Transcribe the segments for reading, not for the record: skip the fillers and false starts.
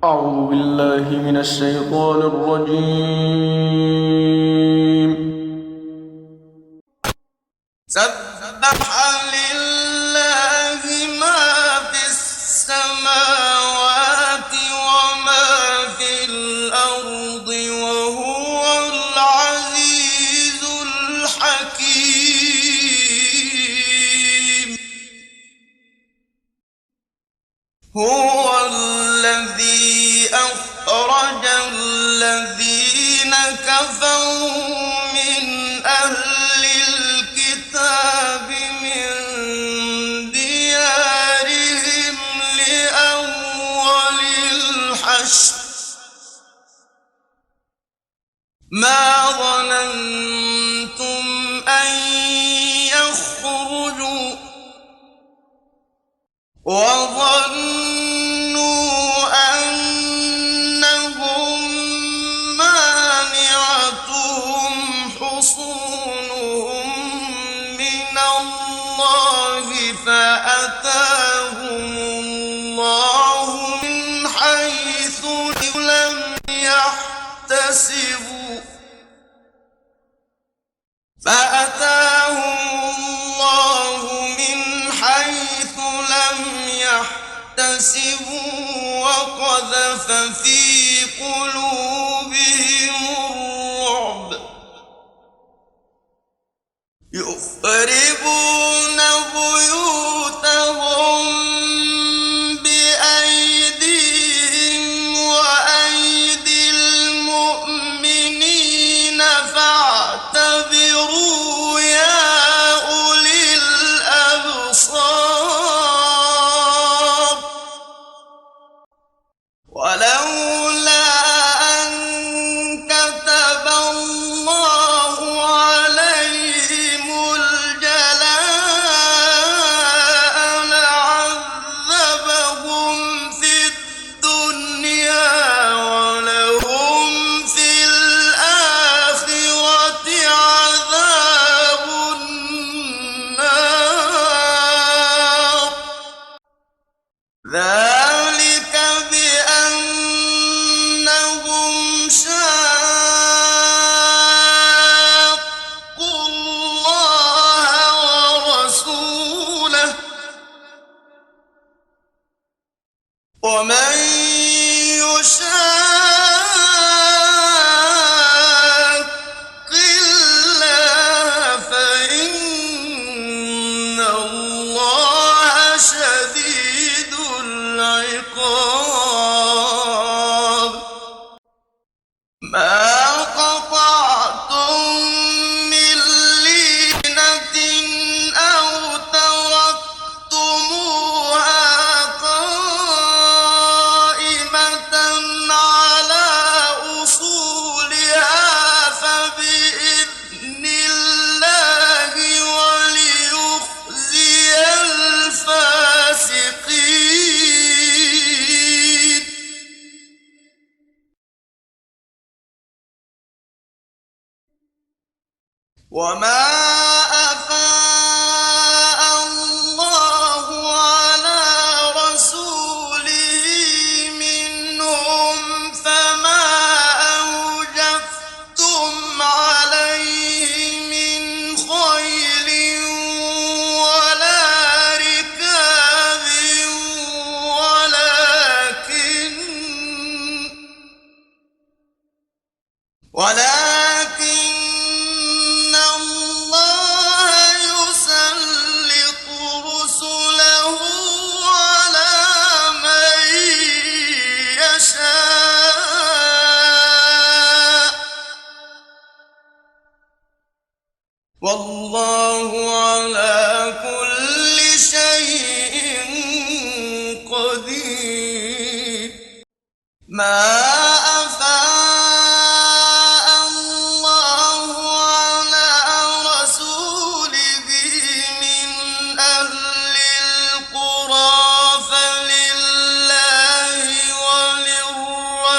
أعوذ بالله من الشيطان الرجيم. سبح لله ما في السماوات وما في الأرض وهو العزيز الحكيم. هو الذي أخرج الذين كفروا من أهل الكتاب من ديارهم لأول الحشر ما ظننتم أن يخرجوا وظنوا أنهم مانعتهم حصونهم من الله فأتاهم الله من حيث لم يحتسبوا وقذف في قلوبهم الرعب يخربون بيوتهم بأيديهم وأيدي المؤمنين فاعتبروا يا أولي الأبصار. ولولا أن كتب الله عليهم الجلاء لعذبهم في الدنيا ولهم في الآخرة عذاب النار. ذلك بأنهم شاقوا الله ورسوله ومن يشاق الله فإن الله شديد العقاب. ما قطعتم من لينة أو تركتموها قائمة على أصولها فبإذن الله وليخزي الفاسقين. وما أفاء الله على رسوله منهم فما أوجفتم عليه من خيل ولا ركاب ولكن الله يسلط رسله على من يشاء والله على كل شيء قدير. ما أفاء الله على رسوله من أهل القرى فلله وللرسول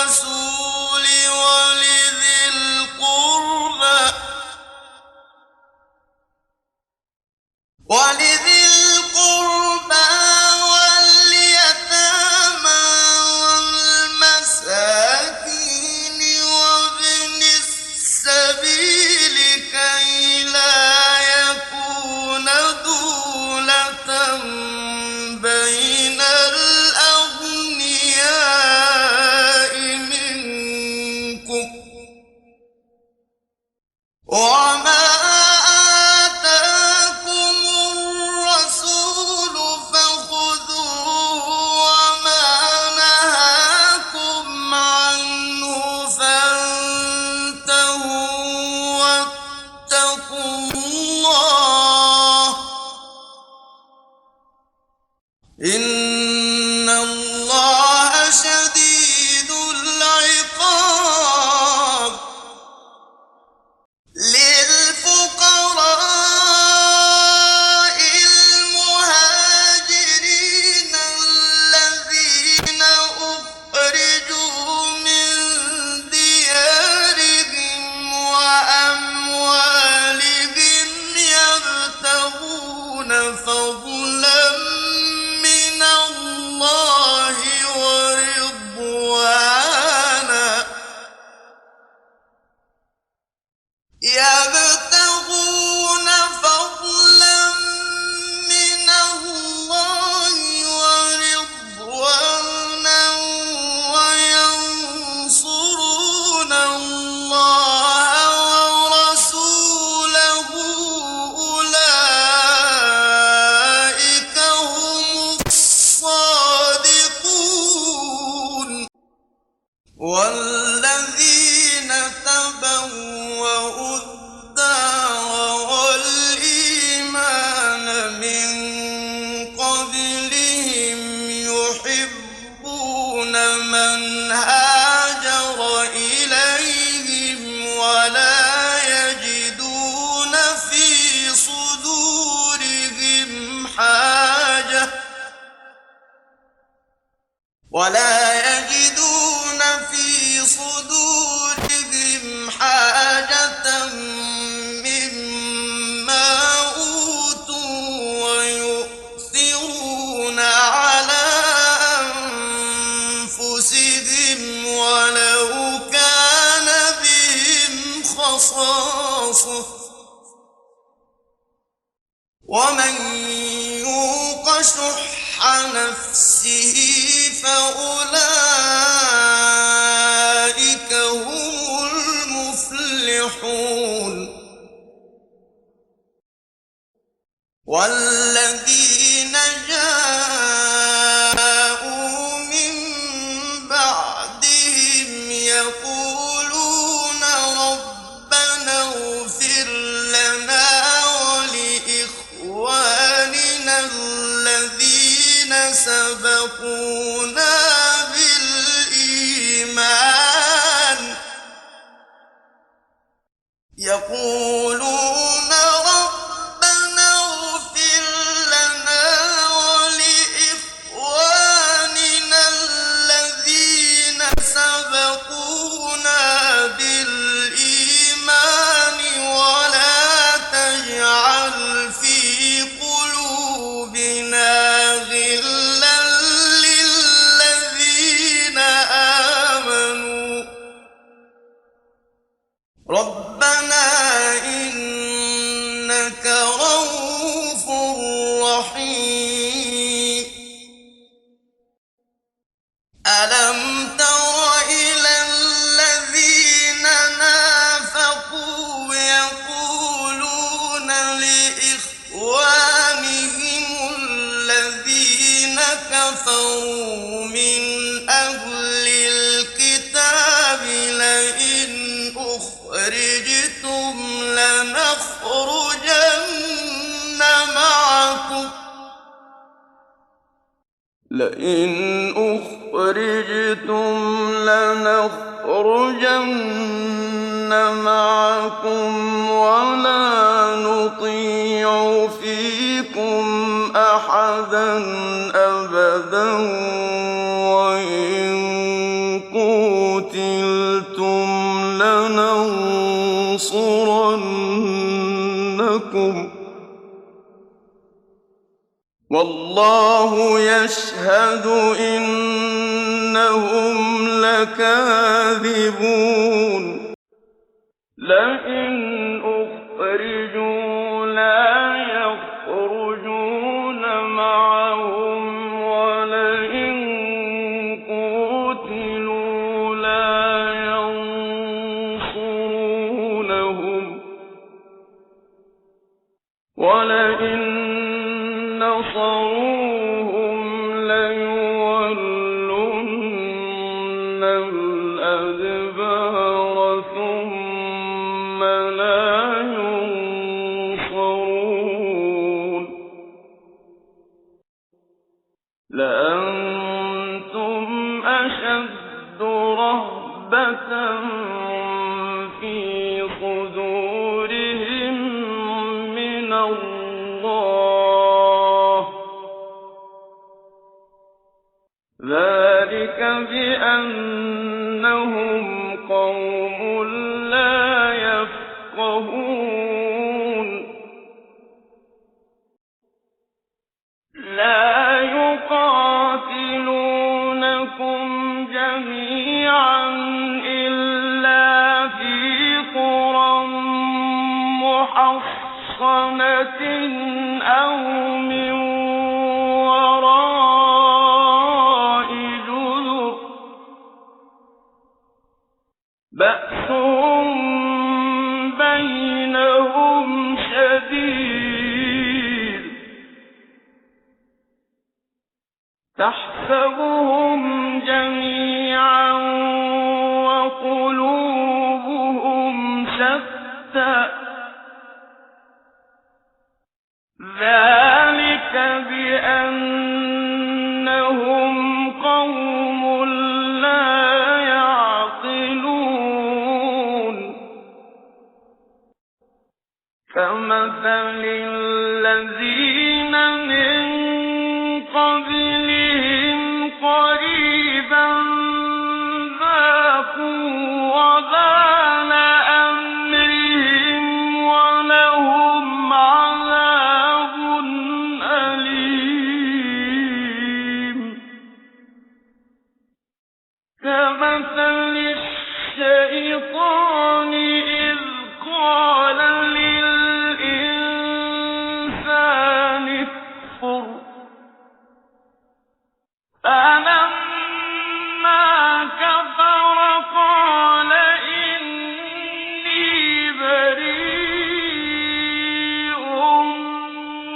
ولذي القربى واليتامى والمساكين والذين تبوأوا الدار والإيمان من قبلهم يحبون من هاجر إليهم ولا يجدون في صدورهم حاجة مما أوتوا ويؤثرون على أنفسهم ولو كان بهم خصاصة ومن يوق شح نفسه فأولئك هم المفلحون والذين جاءوا من بعدهم يقولون ربنا اغفر لنا ولإخواننا الذين سبقونا بالإيمان يقولون ربنا اغفر لنا ولإخواننا الذين سبقونا بالإيمان ولا تجعل في قلوبنا غلا للذين آمنوا ربنا إنك رؤوف رحيم ألم تر إلى الذين نافقوا يقولون لإخوانهم الذين كفروا من أهل الكتاب لئن أخرجتم لنخرجن معكم ولا نطيع فيكم أحدا أبدا وإن قتلتم لننصرنكم والله يشهد إنهم لكاذبون لئن أخرجوا لا يخرجون معهم ولئن قتلوا لا ينصرونهم ولئن نصروهم ليولن الأدبار ثم لا ينصرون لأنتم أشد رهبة في صدورهم من الله ذلك بأنهم قوم لا يفقهون لا يقاتلونكم جميعا إلا في قرى محصنة أو من وراء جدر بأسهم بينهم شديد تحسبهم جميعا كمثل الذين من قبلهم قريبا ذاقوا وبال أمرهم ولهم عذاب أليم كمثل الشيطان إذ قال للإنسان اكفر فلما كفر قال إني بريء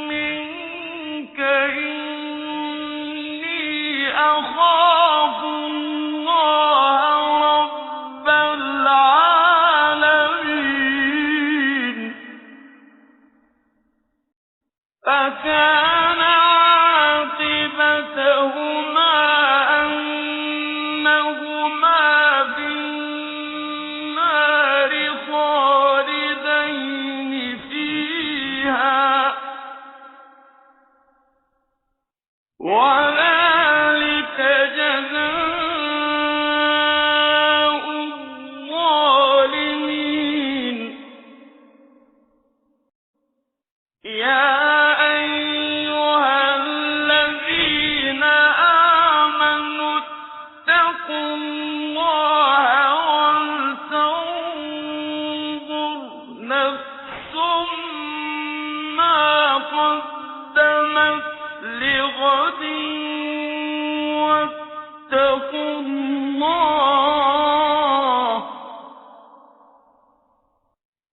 منك إني أخاف الله رب العالمين فكان عاقبتهما أنهما في النار خالدين فيها وذلك جزاء الظالمين يا أيها الذين آمنوا اتقوا الله ولتنظر نفس ما قدمت لغد واتقوا الله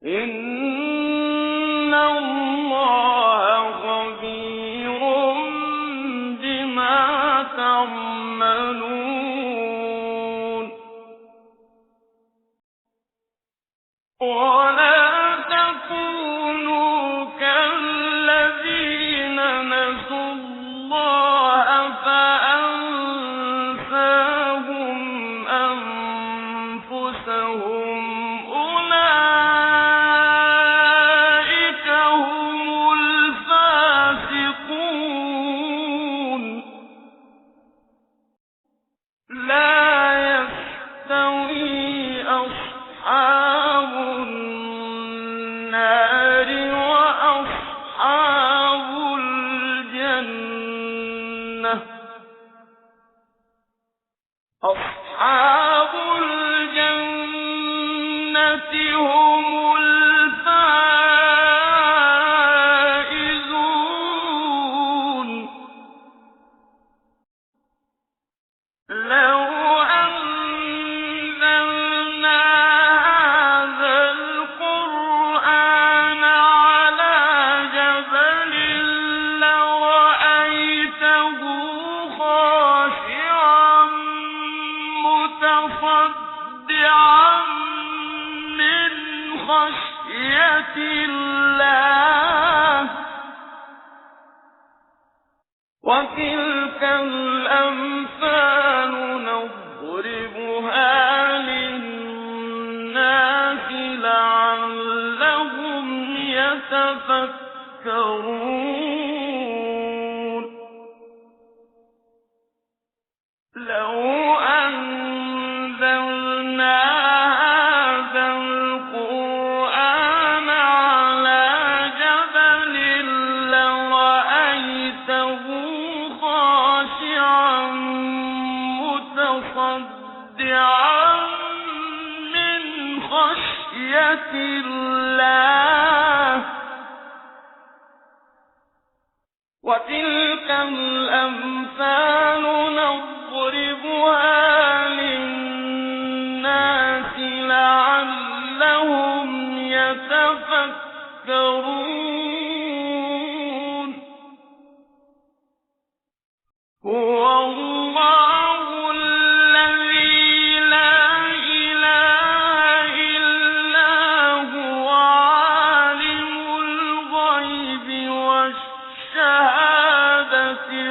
إن الله خبير بما تعملون ولا تكونوا كالذين نسوا الله فأنساهم أنفسهم أولئك هم الفاسقون لا يستوي أصحاب النار وأصحاب الجنة أصحاب الجنة هم الفائزون لو أنزلنا هذا القرآن على جبل لرأيته خاشعا متصدعا من خشية الله وتلك الأمثال نضربها للناس لعلهم يتفكرون لو أنزلنا هذا القرآن على جبل لرأيته خاشعا متصدعا من خشية الله وتلك الأمثال نضربها للناس لعلهم يتفكرون هو الله الذي لا إله إلا هو عالم الغيب والشهادة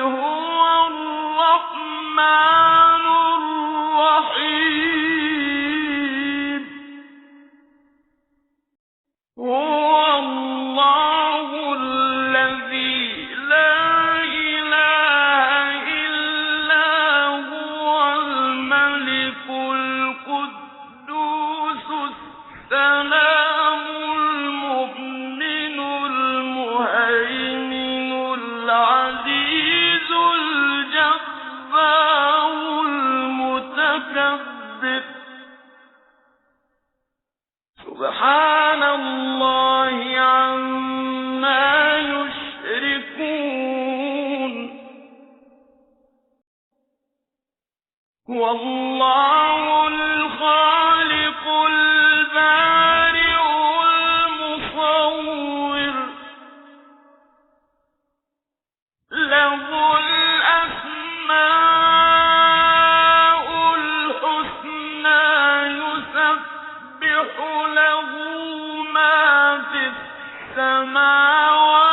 هو الرحمن الرحيم هو الله سبحان الله عما يشركون هو الله الخالق البارئ المصور له الأسماء الحسنى يسبح له ما في السماوات